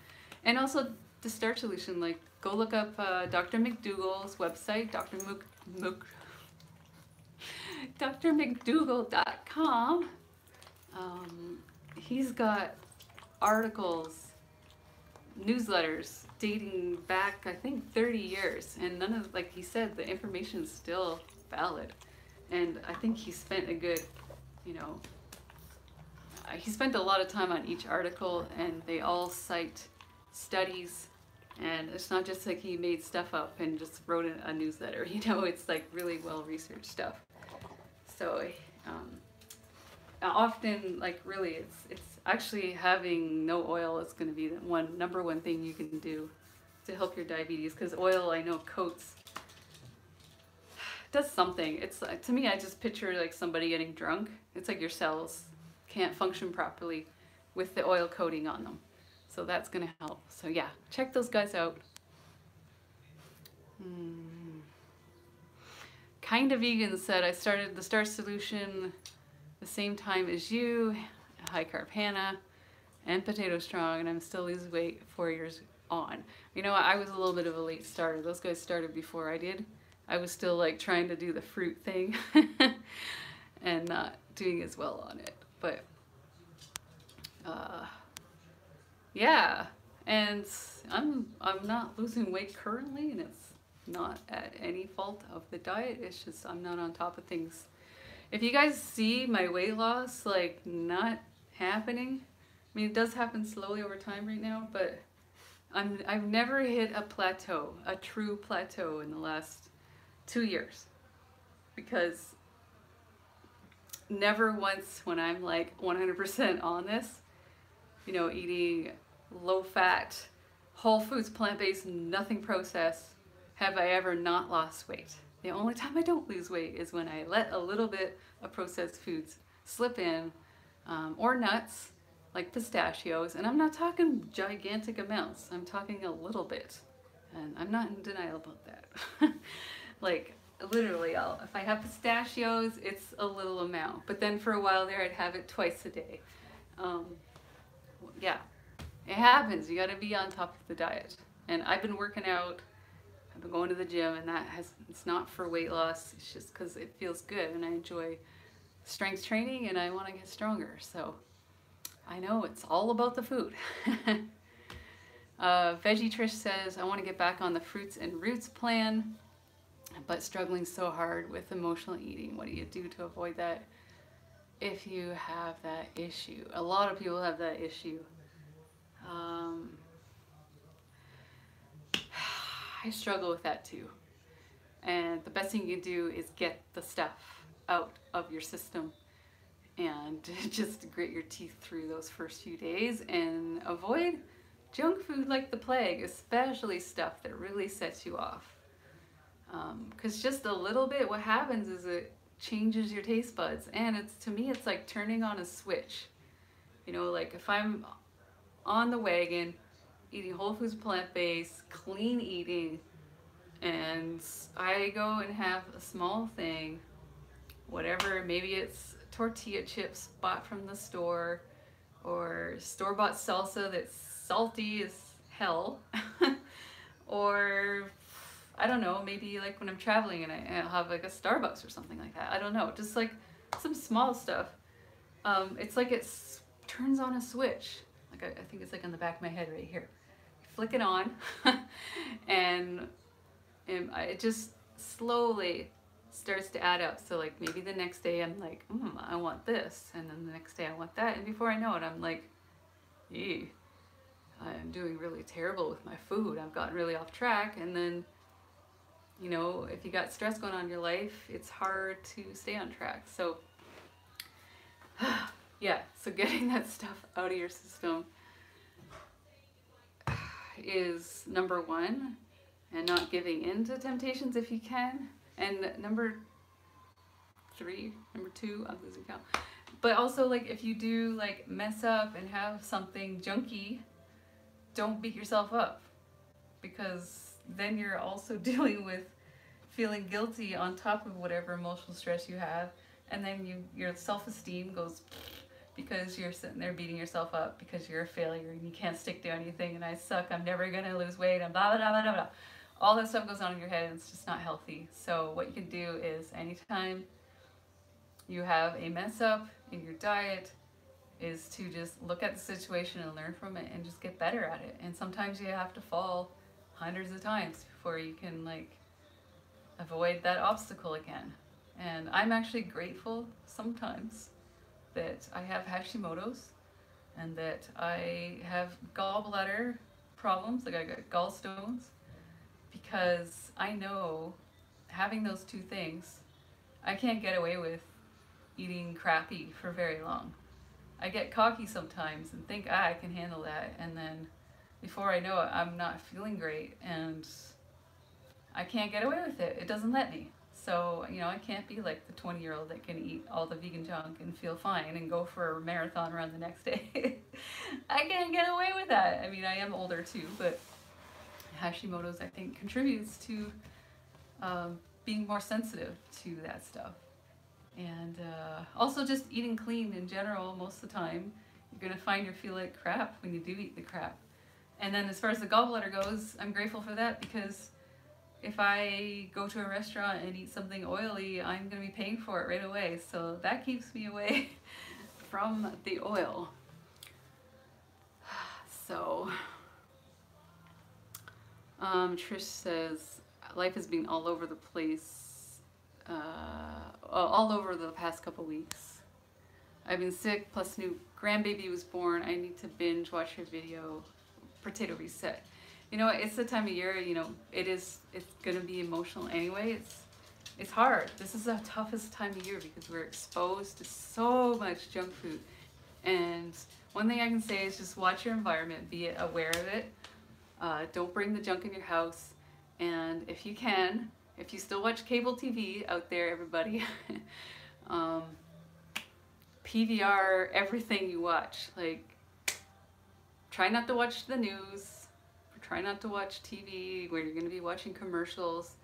And also the Starch Solution, like go look up Dr. McDougall's website, drmcdougall.com. He's got articles, newsletters dating back, I think, 30 years, and none of, like he said, the information is still valid. And I think he spent a good, you know, he spent a lot of time on each article, and they all cite studies, and it's not just like he made stuff up and just wrote a newsletter, you know, it's like really well-researched stuff. So often, like really, it's actually having no oil is going to be the number one thing you can do to help your diabetes, because oil, I know, does something. It's, to me, I just picture like somebody getting drunk. It's like your cells can't function properly with the oil coating on them. So that's going to help. So yeah, check those guys out. Kinda Vegan said, I started the Starch Solution the same time as you, High Carb Hannah, and Potato Strong, and I'm still losing weight 4 years on. You know, I was a little bit of a late starter. Those guys started before I did. I was still like trying to do the fruit thing and not doing as well on it. But yeah, and I'm not losing weight currently, and it's not at any fault of the diet. It's just I'm not on top of things. If you guys see my weight loss like not happening, I mean, it does happen slowly over time right now, but I've never hit a plateau, a true plateau, in the last 2 years, because never once when I'm like 100% on this, you know, eating low fat, whole foods, plant-based, nothing processed, have I ever not lost weight. The only time I don't lose weight is when I let a little bit of processed foods slip in, or nuts, like pistachios, and I'm not talking gigantic amounts, I'm talking a little bit, and I'm not in denial about that. Like, literally, if I have pistachios, it's a little amount, but then for a while there, I'd have it twice a day. Yeah, it happens. You gotta be on top of the diet, and I've been working out, I've been going to the gym, and it's not for weight loss, it's just because it feels good, and I enjoy strength training, and I want to get stronger, so I know it's all about the food. Veggie Trish says, I want to get back on the fruits and roots plan, but struggling so hard with emotional eating. What do you do to avoid that if you have that issue? A lot of people have that issue. I struggle with that too. And the best thing you can do is get the stuff out of your system and just grit your teeth through those first few days and avoid junk food like the plague, especially stuff that really sets you off. Because just a little bit, what happens is it changes your taste buds, and to me it's like turning on a switch. You know, like if I'm on the wagon, eating whole foods, plant-based, clean eating, and I go and have a small thing, whatever, maybe it's tortilla chips bought from the store, or store-bought salsa that's salty as hell, or I don't know, maybe like when I'm traveling and I'll have like a Starbucks or something like that. I don't know, just like some small stuff. It's like it turns on a switch. Like I think it's like on the back of my head right here. Flick it on, and it just slowly starts to add up. So like maybe the next day I'm like, I want this, and then the next day I want that, and before I know it I'm like, eee, I'm doing really terrible with my food. I've gotten really off track, and then, you know, if you got stress going on in your life, it's hard to stay on track. So yeah, so getting that stuff out of your system is number one, and not giving in to temptations if you can. And number two, I'm losing count. But also, like, if you do like mess up and have something junky, don't beat yourself up, because then you're also dealing with feeling guilty on top of whatever emotional stress you have, and then your self-esteem goes because you're sitting there beating yourself up because you're a failure and you can't stick to anything, and I suck, I'm never gonna lose weight, and blah blah blah blah blah. All that stuff goes on in your head, and it's just not healthy. So what you can do is, anytime you have a mess up in your diet, is to just look at the situation and learn from it and just get better at it. And sometimes you have to fall hundreds of times before you can like avoid that obstacle again. And I'm actually grateful sometimes that I have Hashimoto's and that I have gallbladder problems, like I got gallstones, because I know having those two things, I can't get away with eating crappy for very long. I get cocky sometimes and think, I can handle that, and then before I know it, I'm not feeling great and I can't get away with it. It doesn't let me. So, you know, I can't be like the 20-year-old that can eat all the vegan junk and feel fine and go for a marathon run the next day. I can't get away with that. I mean, I am older too, but Hashimoto's, I think, contributes to being more sensitive to that stuff. And also just eating clean in general. Most of the time you're gonna find you feel like crap when you do eat the crap. And then as far as the gallbladder goes, I'm grateful for that, because if I go to a restaurant and eat something oily, I'm gonna be paying for it right away. So that keeps me away from the oil. So Trish says life has been all over the place, all over the past couple weeks. I've been sick, plus new grandbaby was born. I need to binge watch your video, Potato Reset. You know, it's the time of year, you know, it's gonna be emotional anyway. It's hard. This is the toughest time of year because we're exposed to so much junk food. And one thing I can say is just watch your environment, be aware of it. Don't bring the junk in your house. And if you can, if you still watch cable TV out there, everybody, PVR everything you watch. Like, try not to watch the news. Try not to watch TV where you're going to be watching commercials.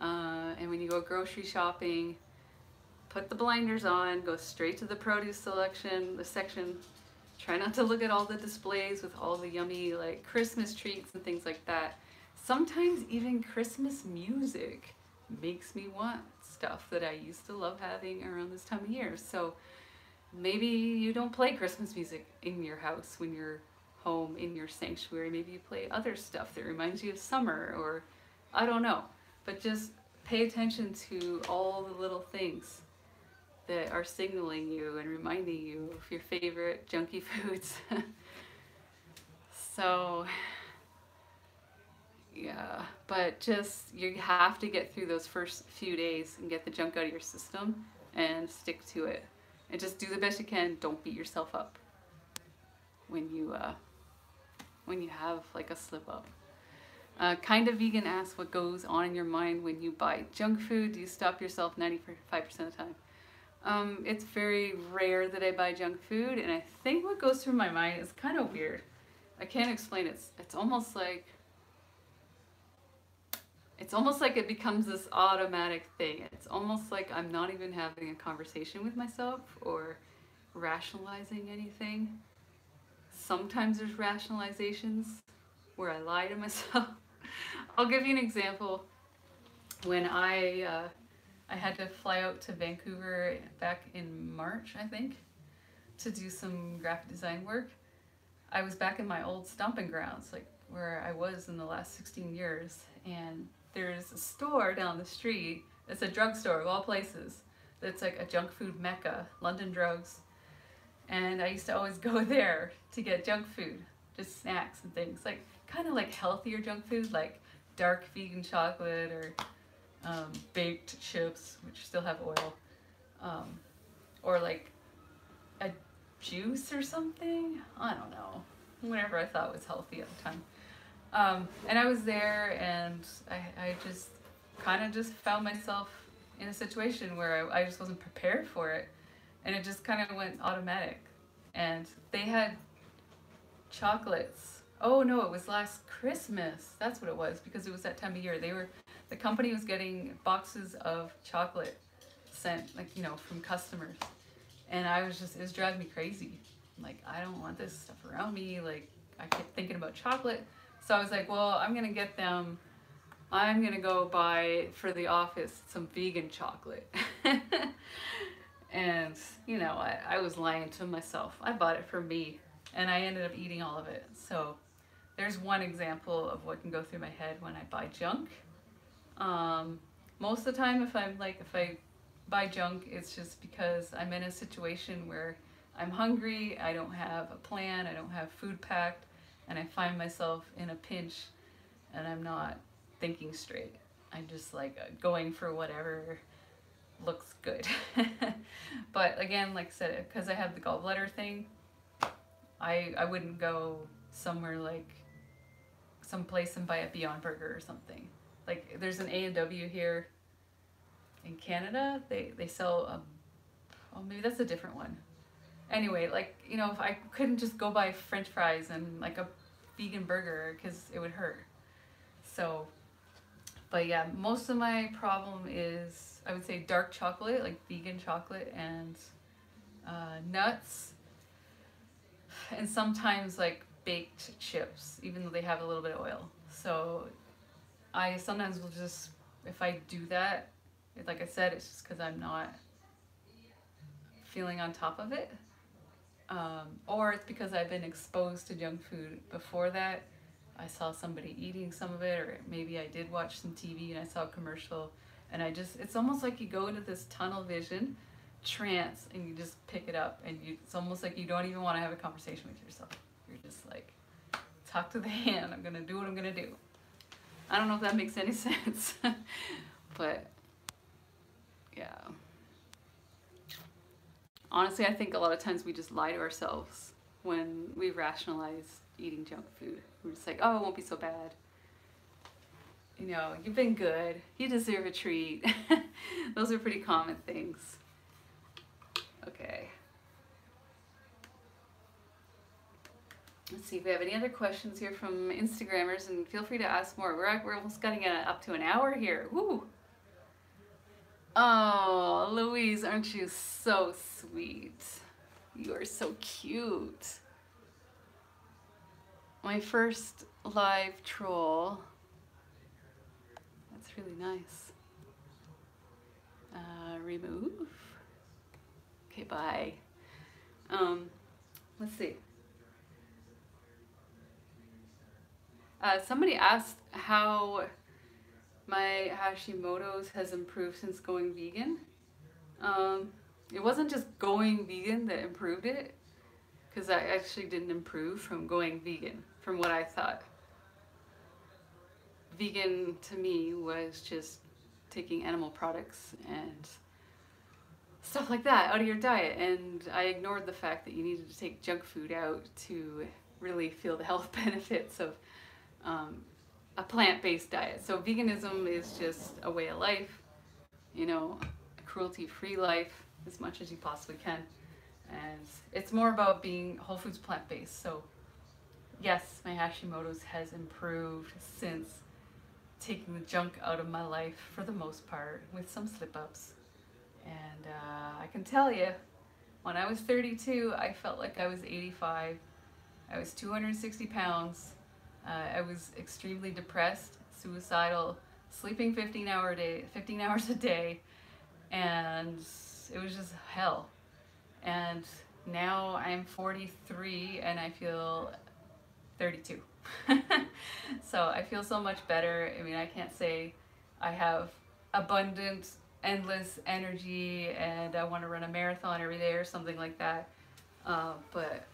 And when you go grocery shopping, put the blinders on, go straight to the produce section. Try not to look at all the displays with all the yummy like Christmas treats and things like that. Sometimes even Christmas music makes me want stuff that I used to love having around this time of year. So maybe you don't play Christmas music in your house when you're home in your sanctuary. Maybe you play other stuff that reminds you of summer, or I don't know. But just pay attention to all the little things that are signaling you and reminding you of your favorite junky foods. So yeah, but just, you have to get through those first few days and get the junk out of your system and stick to it. And just do the best you can. Don't beat yourself up when you have like a slip up. Kind of Vegan asks what goes on in your mind when you buy junk food. Do you stop yourself 95% of the time? It's very rare that I buy junk food, and I think what goes through my mind is kind of weird. I can't explain it. It's almost like it becomes this automatic thing. It's almost like I'm not even having a conversation with myself or rationalizing anything. Sometimes there's rationalizations where I lie to myself. I'll give you an example. When I had to fly out to Vancouver back in March, I think, to do some graphic design work. I was back in my old stomping grounds, like where I was in the last 16 years, and there's a store down the street. It's a drugstore of all places. That's like a junk food mecca, London Drugs. And I used to always go there to get junk food, just snacks and things, like kind of like healthier junk food, like dark vegan chocolate or baked chips, which still have oil, or like a juice or something. I don't know, whatever I thought was healthy at the time. And I was there, and I just kind of just found myself in a situation where I just wasn't prepared for it, and it just kind of went automatic. And they had chocolates. Oh no, it was last Christmas. That's what it was, because it was that time of year. The company was getting boxes of chocolate sent, like, from customers. And it was driving me crazy. Like, I don't want this stuff around me. Like, I kept thinking about chocolate. So I was like, well, I'm going to go buy for the office some vegan chocolate. And, I was lying to myself. I bought it for me, and I ended up eating all of it. So there's one example of what can go through my head when I buy junk. Most of the time, if I buy junk, it's just because I'm in a situation where I'm hungry, I don't have a plan, I don't have food packed, and I find myself in a pinch, and I'm not thinking straight. I'm just like going for whatever looks good. But again, like I said, because I have the gallbladder thing, I wouldn't go somewhere like someplace and buy a Beyond Burger or something. Like, there's an A&W here in Canada. They sell maybe that's a different one. Anyway, like, if I couldn't just go buy French fries and like a vegan burger, because it would hurt. So, but yeah, most of my problem is, I would say, dark chocolate, like vegan chocolate, and nuts, and sometimes like baked chips, even though they have a little bit of oil. So I sometimes will just, if I do that, like I said, it's just because I'm not feeling on top of it. Or it's because I've been exposed to junk food before that. I saw somebody eating some of it, or maybe I did watch some TV and I saw a commercial, and it's almost like you go into this tunnel vision trance and you just pick it up, and it's almost like you don't even want to have a conversation with yourself. You're just like, talk to the hand, I'm gonna do what I'm gonna do. I don't know if that makes any sense. But yeah, honestly, I think a lot of times we just lie to ourselves when we rationalize eating junk food. We're just like, oh, it won't be so bad. You've been good. You deserve a treat. Those are pretty common things. Okay. Let's see if we have any other questions here from Instagrammers, and feel free to ask more. We're almost getting up to an hour here. Woo! Oh, Louise, aren't you so sweet? You are so cute. My first live troll. That's really nice. Remove. Okay, bye. Let's see. Somebody asked how my Hashimoto's has improved since going vegan. It wasn't just going vegan that improved it, because I actually didn't improve from going vegan, from what I thought. Vegan to me was just taking animal products and stuff like that out of your diet, and I ignored the fact that you needed to take junk food out to really feel the health benefits of a plant-based diet. So veganism is just a way of life. cruelty-free life as much as you possibly can. And it's more about being whole foods plant-based. So yes, my Hashimoto's has improved since taking the junk out of my life for the most part, with some slip-ups. And I can tell you, when I was 32, I felt like I was 85. I was 260 pounds. I was extremely depressed, suicidal, sleeping 15 hours a day, and it was just hell. And now I'm 43 and I feel 32. So I feel so much better. I mean, I can't say I have abundant, endless energy and I want to run a marathon every day or something like that. But,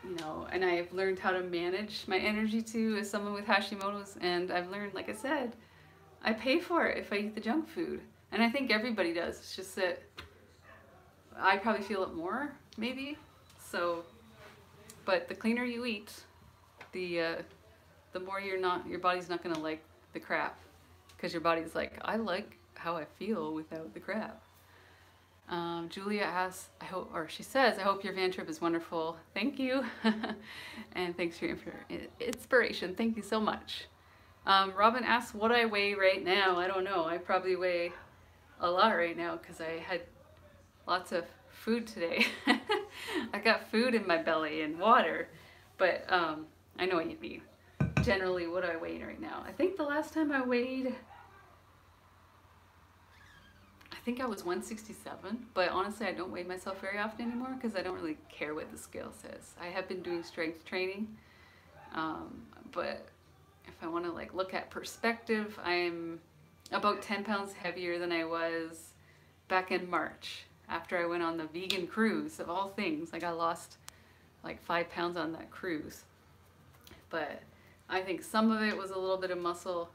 you know, and I've learned how to manage my energy too as someone with Hashimoto's, and I've learned, like I said, I pay for it if I eat the junk food. And I think everybody does. It's just that I probably feel it more, maybe. So, but the cleaner you eat, the more your body's not gonna like the crap, because your body's like, I like how I feel without the crap. Julia asks, she says, I hope your van trip is wonderful. Thank you. And thanks for your inspiration. Thank you so much. Robin asks what I weigh right now. I don't know. I probably weigh a lot right now because I had lots of food today. I got food in my belly and water, but I know what you mean. Generally, what do I weigh right now? I think the last time I weighed, I think I was 167, but honestly I don't weigh myself very often anymore because I don't really care what the scale says. I have been doing strength training, but if I want to like look at perspective, I'm about 10 pounds heavier than I was back in March after I went on the vegan cruise, of all things. Like I lost like 5 pounds on that cruise, but I think some of it was a little bit of muscle,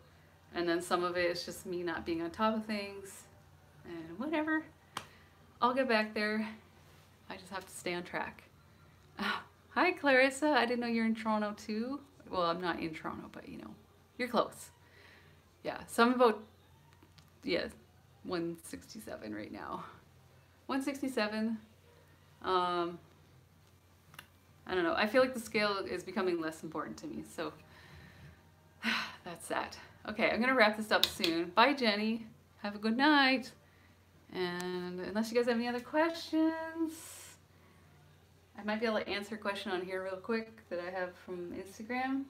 and then some of it is just me not being on top of things, and whatever. I'll get back there. I just have to stay on track. Hi Clarissa, I didn't know you're in Toronto too. Well, I'm not in Toronto, but you know, you're close. Yeah, so I'm about, 167 right now. 167. I don't know. I feel like the scale is becoming less important to me, so that's that. Okay, I'm gonna wrap this up soon. Bye, Jenny. Have a good night. And unless you guys have any other questions, I might be able to answer a question on here real quick that I have from Instagram.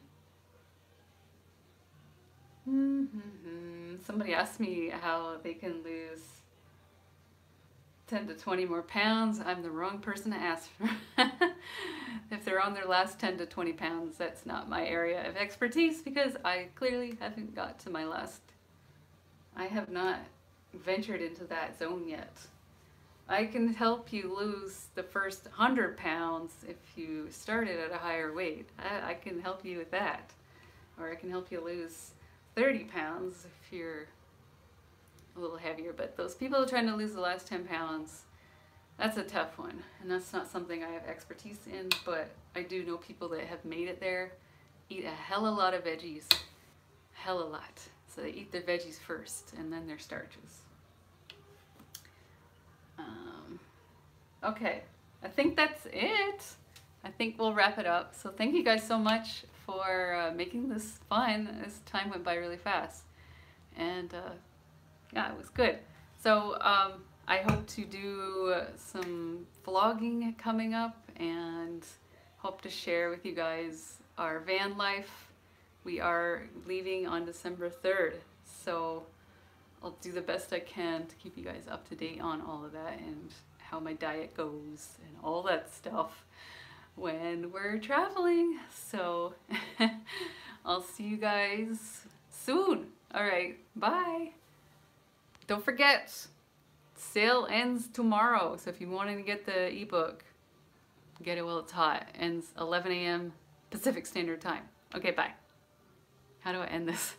Somebody asked me how they can lose 10 to 20 more pounds. I'm the wrong person to ask for. If they're on their last 10 to 20 pounds, that's not my area of expertise because I clearly haven't got to my last. I have not ventured into that zone yet. I can help you lose the first 100 pounds if you started at a higher weight. I can help you with that. Or I can help you lose 30 pounds if you're a little heavier. But those people trying to lose the last 10 pounds, that's a tough one. And that's not something I have expertise in, but I do know people that have made it there, eat a hell of a lot of veggies. Hell a lot. So they eat their veggies first and then their starches. Okay, I think that's it. I think we'll wrap it up. So thank you guys so much for making this fun. This time went by really fast. And yeah, it was good. So I hope to do some vlogging coming up and hope to share with you guys our van life. We are leaving on December 3rd, so I'll do the best I can to keep you guys up to date on all of that and how my diet goes and all that stuff when we're traveling. So I'll see you guys soon. All right, bye. Don't forget, sale ends tomorrow, so if you wanted to get the ebook, get it while it's hot. Ends 11 a.m. Pacific Standard Time. Okay, bye. How do I end this?